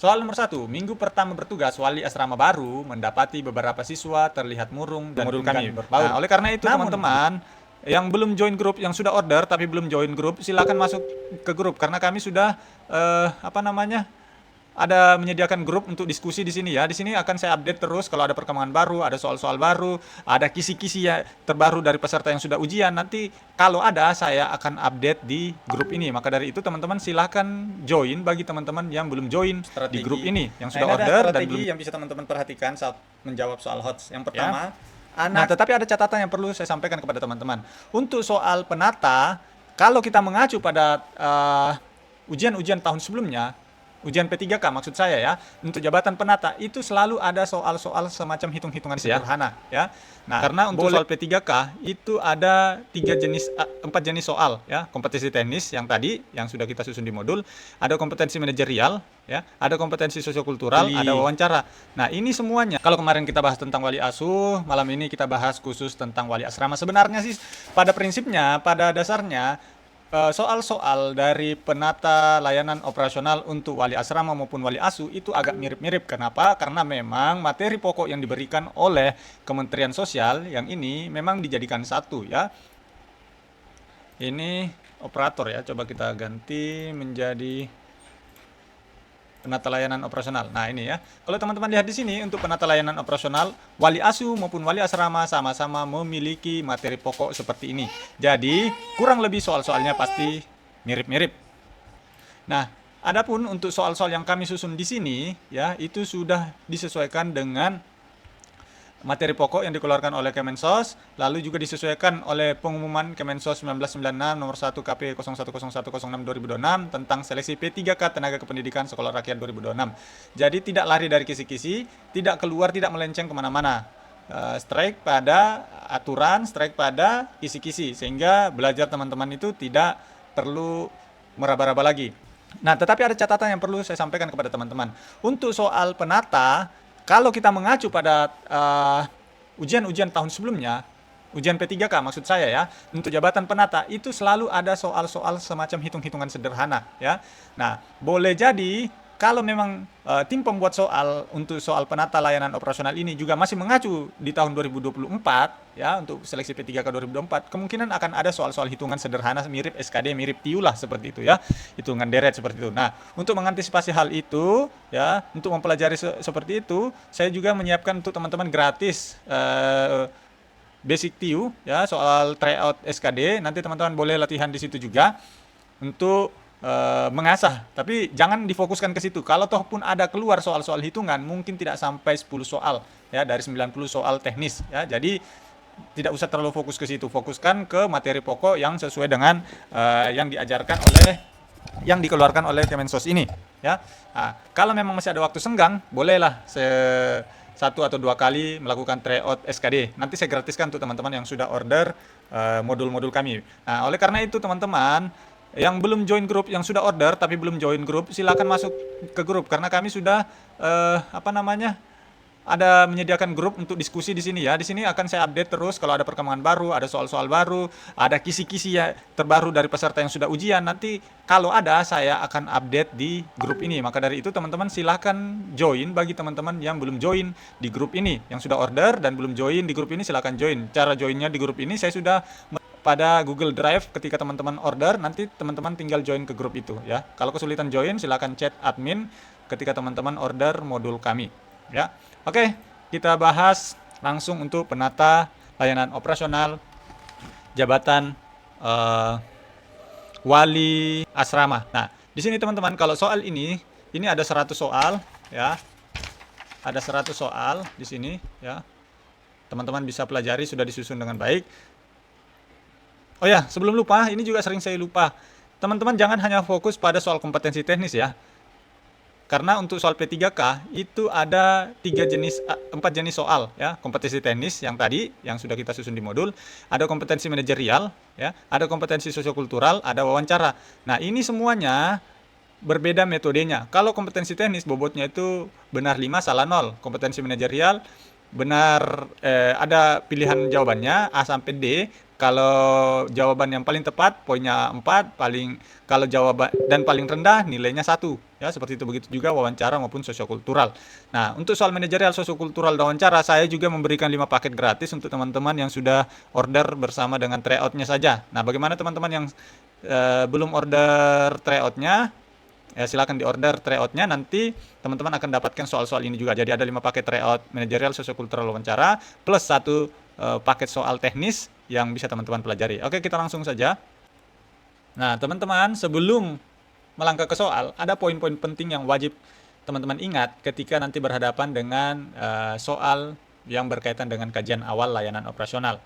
Soal nomor 1, minggu pertama bertugas, wali asrama baru mendapati beberapa siswa terlihat murung dan modul kami berbaur. Nah, oleh karena itu teman-teman yang belum join grup, yang sudah order tapi belum join grup, silakan masuk ke grup karena kami sudah ada menyediakan grup untuk diskusi di sini ya. Di sini akan saya update terus kalau ada perkembangan baru, ada soal-soal baru, ada kisi-kisi ya terbaru dari peserta yang sudah ujian. Nanti kalau ada saya akan update di grup ini. Maka dari itu teman-teman silahkan join bagi teman-teman yang belum join di grup ini, yang sudah order dan belum. Yang bisa teman-teman perhatikan saat menjawab soal HOTS. Yang pertama, nah tetapi ada catatan yang perlu saya sampaikan kepada teman-teman. Untuk soal penata, kalau kita mengacu pada ujian-ujian tahun sebelumnya, ujian P3K maksud saya ya, untuk jabatan penata itu selalu ada soal-soal semacam hitung-hitungan sederhana ya. Nah, karena untuk soal P3K itu ada 4 jenis soal ya, kompetensi teknis yang tadi yang sudah kita susun di modul, ada kompetensi manajerial ya, ada kompetensi sosiokultural, ada wawancara. Nah, ini semuanya. Kalau kemarin kita bahas tentang wali asuh, malam ini kita bahas khusus tentang wali asrama. Sebenarnya sih pada prinsipnya, pada dasarnya soal-soal dari penata layanan operasional untuk wali asrama maupun wali asuh itu agak mirip-mirip. Kenapa? Karena memang materi pokok yang diberikan oleh Kementerian Sosial yang ini memang dijadikan satu ya. Ini operator ya, coba kita ganti menjadi penata layanan operasional. Nah, ini ya. Kalau teman-teman lihat di sini untuk penata layanan operasional, wali asuh maupun wali asrama sama-sama memiliki materi pokok seperti ini. Jadi, kurang lebih soal-soalnya pasti mirip-mirip. Nah, adapun untuk soal-soal yang kami susun di sini ya, itu sudah disesuaikan dengan materi pokok yang dikeluarkan oleh Kemensos, lalu juga disesuaikan oleh pengumuman Kemensos 1996 nomor 1 KP 010106/2026 tentang seleksi P3K Tenaga Kependidikan Sekolah Rakyat 2026. Jadi tidak lari dari kisi-kisi, tidak keluar, tidak melenceng kemana-mana. Strike pada aturan, strike pada kisi-kisi, sehingga belajar teman-teman itu tidak perlu meraba-raba lagi. Nah, tetapi ada catatan yang perlu saya sampaikan kepada teman-teman. Untuk soal penata, kalau kita mengacu pada ujian-ujian tahun sebelumnya, ujian P3K maksud saya ya, untuk jabatan penata itu selalu ada soal-soal semacam hitung-hitungan sederhana ya. Nah, boleh jadi kalau memang tim pembuat soal untuk soal penata layanan operasional ini juga masih mengacu di tahun 2024 ya, untuk seleksi P3K 2024, kemungkinan akan ada soal-soal hitungan sederhana mirip SKD, mirip TIU lah seperti itu ya, hitungan deret seperti itu. Nah, untuk mengantisipasi hal itu ya, untuk mempelajari seperti itu, saya juga menyiapkan untuk teman-teman gratis basic TIU ya, soal tryout SKD. Nanti teman-teman boleh latihan di situ juga untuk mengasah, tapi jangan difokuskan ke situ. Kalau toh pun ada keluar soal-soal hitungan, mungkin tidak sampai 10 soal ya dari 90 soal teknis ya. Jadi tidak usah terlalu fokus ke situ, fokuskan ke materi pokok yang sesuai dengan yang diajarkan oleh yang dikeluarkan oleh Kemensos ini ya. Nah, kalau memang masih ada waktu senggang, bolehlah satu atau dua kali melakukan tryout SKD. Nanti saya gratiskan untuk teman-teman yang sudah order modul-modul kami. Nah, oleh karena itu teman-teman yang belum join grup, yang sudah order tapi belum join grup, silakan masuk ke grup karena kami sudah ada menyediakan grup untuk diskusi di sini ya. Di sini akan saya update terus kalau ada perkembangan baru, ada soal-soal baru, ada kisi-kisi ya terbaru dari peserta yang sudah ujian. Nanti kalau ada saya akan update di grup ini. Maka dari itu teman-teman silahkan join bagi teman-teman yang belum join di grup ini, yang sudah order dan belum join di grup ini silahkan join. Cara joinnya di grup ini saya sudah pada Google Drive. Ketika teman-teman order, nanti teman-teman tinggal join ke grup itu ya. Kalau kesulitan join, silakan chat admin ketika teman-teman order modul kami ya. Oke, kita bahas langsung untuk penata layanan operasional jabatan wali asrama. Nah, di sini teman-teman kalau soal ini ada 100 soal ya. Ada 100 soal di sini ya. Teman-teman bisa pelajari, sudah disusun dengan baik. Oh ya, sebelum lupa, ini juga sering saya lupa. Teman-teman jangan hanya fokus pada soal kompetensi teknis ya. Karena untuk soal P3K itu ada 4 jenis soal ya. Kompetensi teknis yang tadi yang sudah kita susun di modul, ada kompetensi manajerial ya, ada kompetensi sosiokultural, ada wawancara. Nah, ini semuanya berbeda metodenya. Kalau kompetensi teknis bobotnya itu benar 5 salah 0. Kompetensi manajerial benar ada pilihan jawabannya A sampai D. Kalau jawaban yang paling tepat poinnya 4, kalau jawaban dan paling rendah nilainya 1 Ya, seperti itu. Begitu juga wawancara maupun sosiokultural. Nah, untuk soal manajerial sosiokultural dan wawancara, saya juga memberikan 5 paket gratis untuk teman-teman yang sudah order bersama dengan tryout-nya saja. Nah, bagaimana teman-teman yang belum order tryout-nya? Ya, silakan di order tryout-nya, nanti teman-teman akan dapatkan soal-soal ini juga. Jadi ada 5 paket tryout manajerial sosiokultural wawancara plus 1 paket soal teknis yang bisa teman-teman pelajari. Oke, kita langsung saja. Nah, teman-teman, sebelum melangkah ke soal, ada poin-poin penting yang wajib teman-teman ingat ketika nanti berhadapan dengan soal yang berkaitan dengan kajian awal layanan operasional.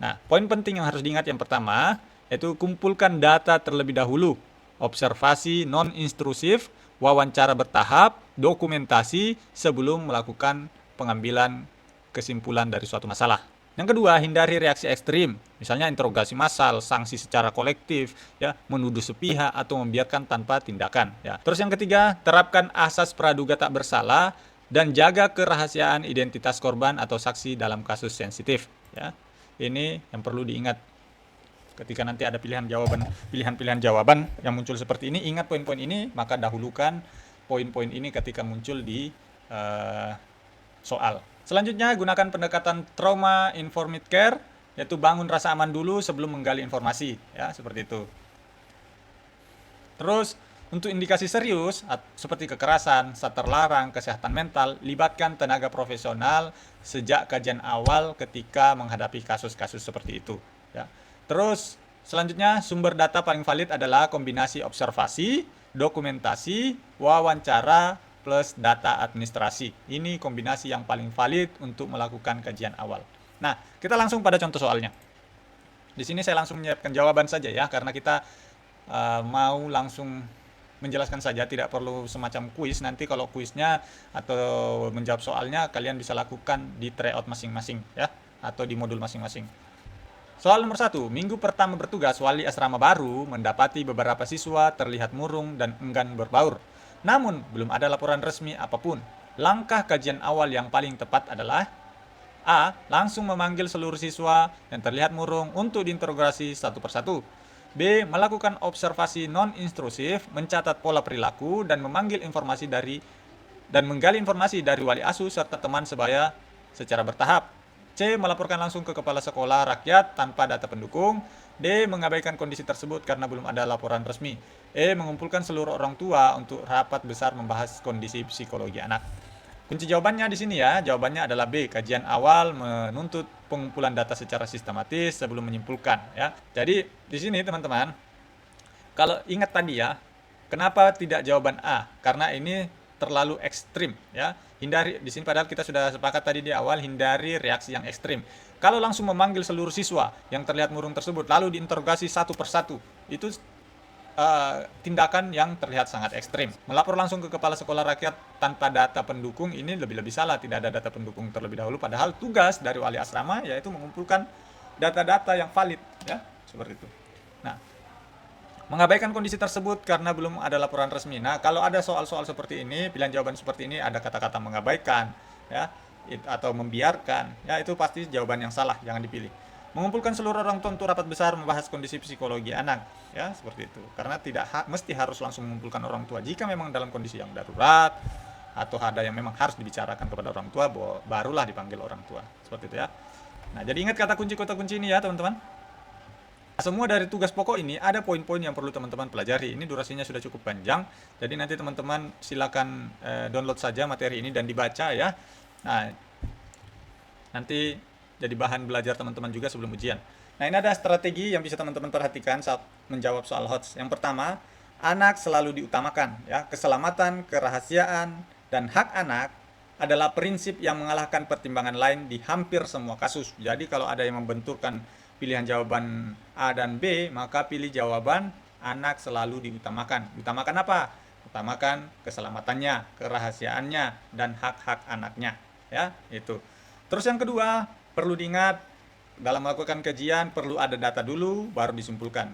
Nah, poin penting yang harus diingat yang pertama, yaitu kumpulkan data terlebih dahulu. Observasi non-intrusif, wawancara bertahap, dokumentasi sebelum melakukan pengambilan kesimpulan dari suatu masalah. Yang kedua, hindari reaksi ekstrim, misalnya interogasi massal, sanksi secara kolektif, ya, menuduh sepihak atau membiarkan tanpa tindakan. Ya. Terus yang ketiga, terapkan asas praduga tak bersalah dan jaga kerahasiaan identitas korban atau saksi dalam kasus sensitif. Ya. Ini yang perlu diingat ketika nanti ada pilihan-pilihan jawaban yang muncul seperti ini. Ingat poin-poin ini, maka dahulukan poin-poin ini ketika muncul di soal. Selanjutnya, gunakan pendekatan trauma informed care, yaitu bangun rasa aman dulu sebelum menggali informasi, ya, seperti itu. Terus, untuk indikasi serius seperti kekerasan, zat terlarang, kesehatan mental, libatkan tenaga profesional sejak kajian awal ketika menghadapi kasus-kasus seperti itu, ya. Terus, selanjutnya sumber data paling valid adalah kombinasi observasi, dokumentasi, wawancara, plus data administrasi. Ini kombinasi yang paling valid untuk melakukan kajian awal. Nah, kita langsung pada contoh soalnya. Di sini saya langsung menyiapkan jawaban saja ya, karena kita mau langsung menjelaskan saja, tidak perlu semacam kuis. Nanti kalau kuisnya atau menjawab soalnya, kalian bisa lakukan di tryout masing-masing ya, atau di modul masing-masing. Soal nomor 1, minggu pertama bertugas, wali asrama baru mendapati beberapa siswa terlihat murung dan enggan berbaur. Namun, belum ada laporan resmi apapun. Langkah kajian awal yang paling tepat adalah A. Langsung memanggil seluruh siswa yang terlihat murung untuk diinterogasi satu persatu. B. Melakukan observasi non-intrusif, mencatat pola perilaku, dan menggali informasi dari wali asuh serta teman sebaya secara bertahap. C. Melaporkan langsung ke kepala sekolah rakyat tanpa data pendukung. D. Mengabaikan kondisi tersebut karena belum ada laporan resmi. E. Mengumpulkan seluruh orang tua untuk rapat besar membahas kondisi psikologi anak. Kunci jawabannya di sini ya, jawabannya adalah B. Kajian awal menuntut pengumpulan data secara sistematis sebelum menyimpulkan ya. Jadi di sini teman-teman, kalau ingat tadi ya, kenapa tidak jawaban A? Karena ini terlalu ekstrim ya. Hindari di sini, padahal kita sudah sepakat tadi di awal, hindari reaksi yang ekstrim. Kalau langsung memanggil seluruh siswa yang terlihat murung tersebut lalu diinterogasi satu persatu, itu tindakan yang terlihat sangat ekstrim. Melapor langsung ke kepala sekolah rakyat tanpa data pendukung ini lebih-lebih salah, tidak ada data pendukung terlebih dahulu, padahal tugas dari wali asrama yaitu mengumpulkan data-data yang valid ya, seperti itu. Nah, mengabaikan kondisi tersebut karena belum ada laporan resmi. Nah, kalau ada soal-soal seperti ini, pilihan jawaban seperti ini ada kata-kata mengabaikan ya, atau membiarkan, ya itu pasti jawaban yang salah, jangan dipilih. Mengumpulkan seluruh orang tua untuk rapat besar membahas kondisi psikologi anak, ya seperti itu. Karena tidak mesti harus langsung mengumpulkan orang tua. Jika memang dalam kondisi yang darurat atau ada yang memang harus dibicarakan kepada orang tua, barulah dipanggil orang tua, seperti itu ya. Nah, jadi ingat kata kunci ini ya teman-teman. Semua dari tugas pokok ini ada poin-poin yang perlu teman-teman pelajari. Ini durasinya sudah cukup panjang, jadi nanti teman-teman silakan download saja materi ini dan dibaca ya. Nah, nanti jadi bahan belajar teman-teman juga sebelum ujian. Nah, ini ada strategi yang bisa teman-teman perhatikan saat menjawab soal HOTS. Yang pertama, anak selalu diutamakan ya. Keselamatan, kerahasiaan, dan hak anak adalah prinsip yang mengalahkan pertimbangan lain di hampir semua kasus. Jadi kalau ada yang membenturkan pilihan jawaban A dan B, maka pilih jawaban anak selalu diutamakan. Utamakan apa? Utamakan keselamatannya, kerahasiaannya, dan hak-hak anaknya. Ya, itu. Terus yang kedua, perlu diingat, dalam melakukan kajian perlu ada data dulu, baru disimpulkan.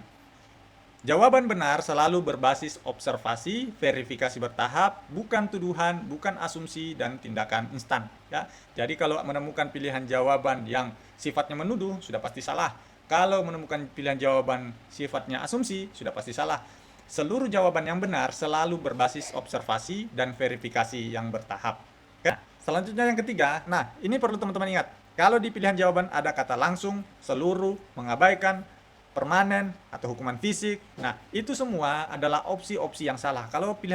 Jawaban benar selalu berbasis observasi, verifikasi bertahap, bukan tuduhan, bukan asumsi, dan tindakan instan. Ya. Jadi kalau menemukan pilihan jawaban yang sifatnya menuduh, sudah pasti salah. Kalau menemukan pilihan jawaban sifatnya asumsi, sudah pasti salah. Seluruh jawaban yang benar selalu berbasis observasi dan verifikasi yang bertahap. Nah, selanjutnya yang ketiga, nah ini perlu teman-teman ingat. Kalau di pilihan jawaban ada kata langsung, seluruh, mengabaikan, permanen, atau hukuman fisik. Nah, itu semua adalah opsi-opsi yang salah. Kalau di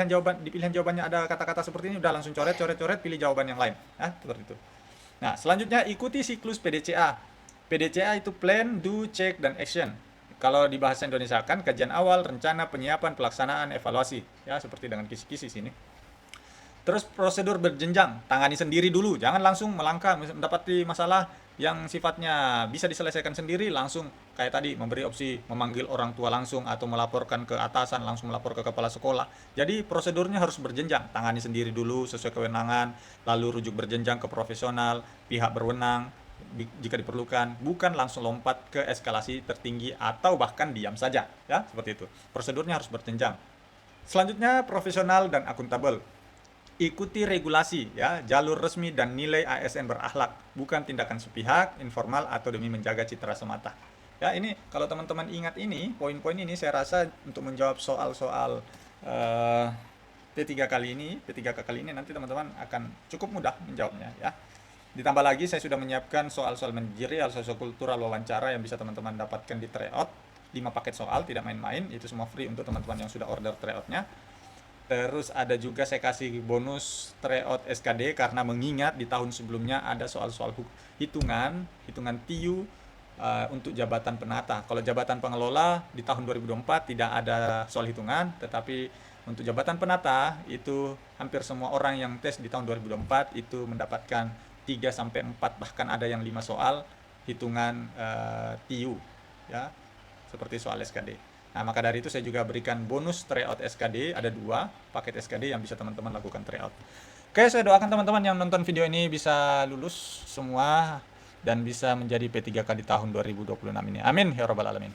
pilihan jawabannya ada kata-kata seperti ini, udah langsung coret, coret, coret, pilih jawaban yang lain. Nah, seperti itu. Nah, selanjutnya ikuti siklus PDCA. PDCA itu plan, do, check, dan action. Kalau di bahasa Indonesia kan kajian awal, rencana, penyiapan, pelaksanaan, evaluasi. Ya, seperti dengan kisi-kisi sini. Terus prosedur berjenjang, tangani sendiri dulu, jangan langsung melangkah mendapati masalah yang sifatnya bisa diselesaikan sendiri langsung kayak tadi memberi opsi memanggil orang tua langsung atau melaporkan ke atasan, langsung melapor ke kepala sekolah. Jadi prosedurnya harus berjenjang, tangani sendiri dulu sesuai kewenangan, lalu rujuk berjenjang ke profesional, pihak berwenang jika diperlukan, bukan langsung lompat ke eskalasi tertinggi atau bahkan diam saja, ya, seperti itu. Prosedurnya harus berjenjang. Selanjutnya profesional dan akuntabel. Ikuti regulasi ya, jalur resmi dan nilai ASN berakhlak, bukan tindakan sepihak, informal atau demi menjaga citra semata. Ya, ini kalau teman-teman ingat ini, poin-poin ini saya rasa untuk menjawab soal-soal P3K kali ini nanti teman-teman akan cukup mudah menjawabnya ya. Ditambah lagi saya sudah menyiapkan soal-soal manajerial, sosiokultural, wawancara yang bisa teman-teman dapatkan di tryout. 5 paket soal, tidak main-main, itu semua free untuk teman-teman yang sudah order tryoutnya. Terus ada juga saya kasih bonus tryout SKD karena mengingat di tahun sebelumnya ada soal-soal hitungan TIU untuk jabatan penata. Kalau jabatan pengelola di tahun 2024 tidak ada soal hitungan, tetapi untuk jabatan penata itu hampir semua orang yang tes di tahun 2024 itu mendapatkan 3 sampai 4 bahkan ada yang 5 soal hitungan TIU ya, seperti soal SKD. Nah, maka dari itu saya juga berikan bonus tryout SKD, ada 2 paket SKD yang bisa teman-teman lakukan tryout. Oke, saya doakan teman-teman yang nonton video ini bisa lulus semua dan bisa menjadi P3K di tahun 2026 ini. Amin ya rabbal alamin.